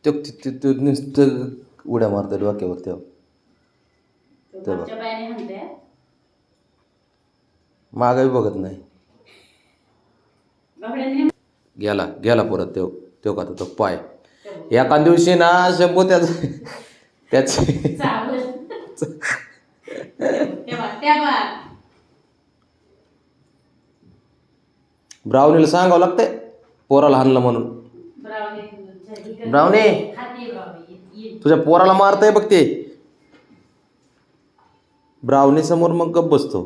तो नुसतं उड्या मारतो डोक्यावर तेव्हा मागावी बघत नाही. गेला गेला परत तो का तो पाय एका दिवशी ना शंभू त्याचे ब्राउनीला सांगावं लागतंय पोराला हाणलं म्हणून. ब्राउनी तुझ्या पोराला मारतंय बघ ते. ब्राउनी समोर मग गप्प बसतो.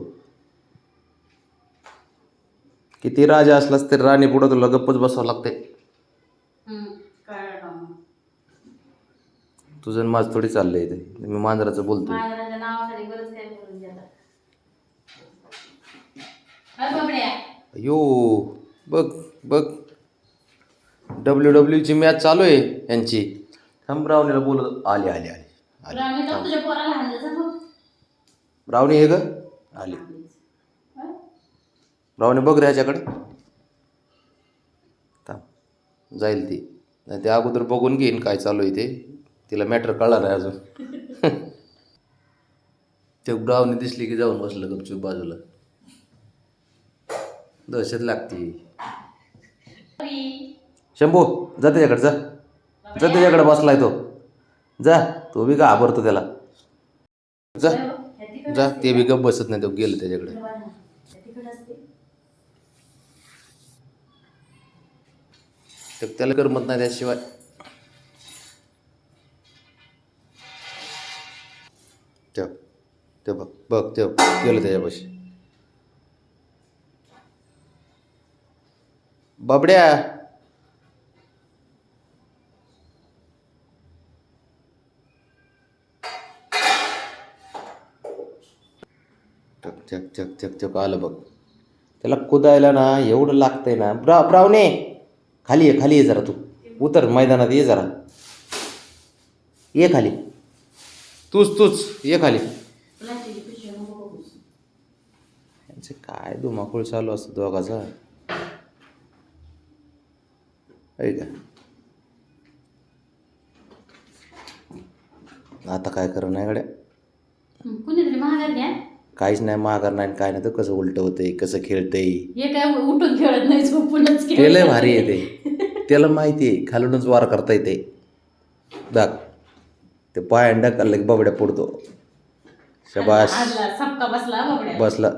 किती राजा असलास तरी राणी पुढं तुला गप्पच बसावं लागते. तुझं माझ थोडी चाललंय ते. मी मांजराचं बोलतोय. अयो बघ बघ WWE मॅच चालू आहे यांची. थांब ब्राउनीला बोलत आली आली आली आली. ब्राउनी हे ग आली. ब्राउनी बघ रे ह्याच्याकडे. थांब जाईल ती नाही ते अगोदर बघून घेईन काय चालू आहे ते. तिला मॅटर कळणार नाही अजून. ते ब्राउनी दिसली की जाऊन बसलं गपचूप बाजूला. दहशत लागते. शंभू जा त्याच्याकडे जा जा त्याच्याकडे बसलाय तो. जा तो बी घाबरतो त्याला. जा जा ते बी गप बसत नाही. तो गेलं त्याच्याकडे. त्याला करमत नाही त्याशिवाय. ठेव ते बघ बघ ते गेलं त्याच्यापाशी. बाबड्या चक चक चक चक चक आलं बघ. त्याला कुदायला ना एवढं लागतंय ना. ब्राउने खाली ये जरा. तू उतर मैदानात ये जरा. ये खाली. तूच ये खाली. यांचे काय धुमाकूळ चालू असतो दोघाचा. का आता काय करणं नाही गड्या. काहीच नाही माघार नाही काय नाही. तर कसं उलट होतंय कसं खेळतंय. उठून खेळत नाही झोपूनच लय भारी आहे ते. त्याला माहिती आहे खालूनच वार करता येते. दाग ते पाय ढकललं की बाबड्या पडतो. शबाश बसला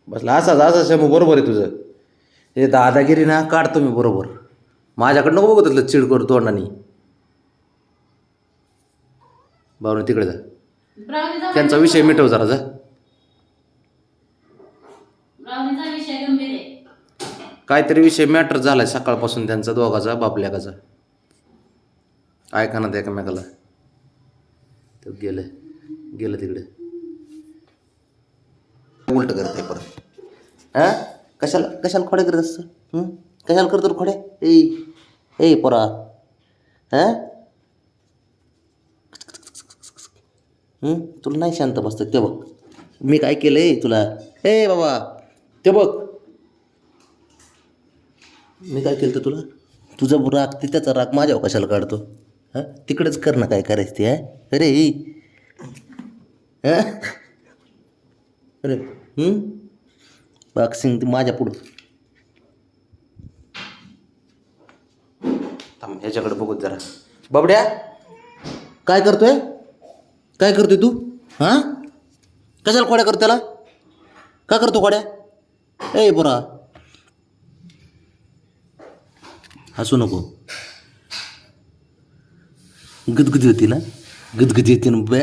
बसला. असा शंभू बरोबर आहे तुझं. हे दादागिरी ना काढतो मी बरोबर. माझ्याकडं नको बघत असलं चिड करतो तोंडाने. बाबा तिकडे जा. त्यांचा विषय मिटव जरा जा. काहीतरी विषय मॅटर झालाय सकाळपासून त्यांचा दोघाचा बापल्याकाचा. ऐका ना ते एकमेकाला. तो गेलं तिकडे. उलट करते परत. हा कशाला खोड्या करत असतं. कशाला करतो खोड्या. ए पोरा हा तुला नाही शांत बसतं. ते बघ मी काय केलंय तुला. ए बाबा ते बघ मी काय केलं तर तुला. तुझा राग ते त्याचा राग माझ्यावर कशाला काढतो. हां तिकडेच कर ना काय करायचं ते. अरे अरे बॉक्सिंग ती माझ्या पुढं. थांब ह्याच्याकडे बघत जरा. बाबड्या काय करतोय तू. हां कशाला खोड्या करतो त्याला. का करतो खोड्या. ए बरा हसू नको. गदगदी होती ना बे.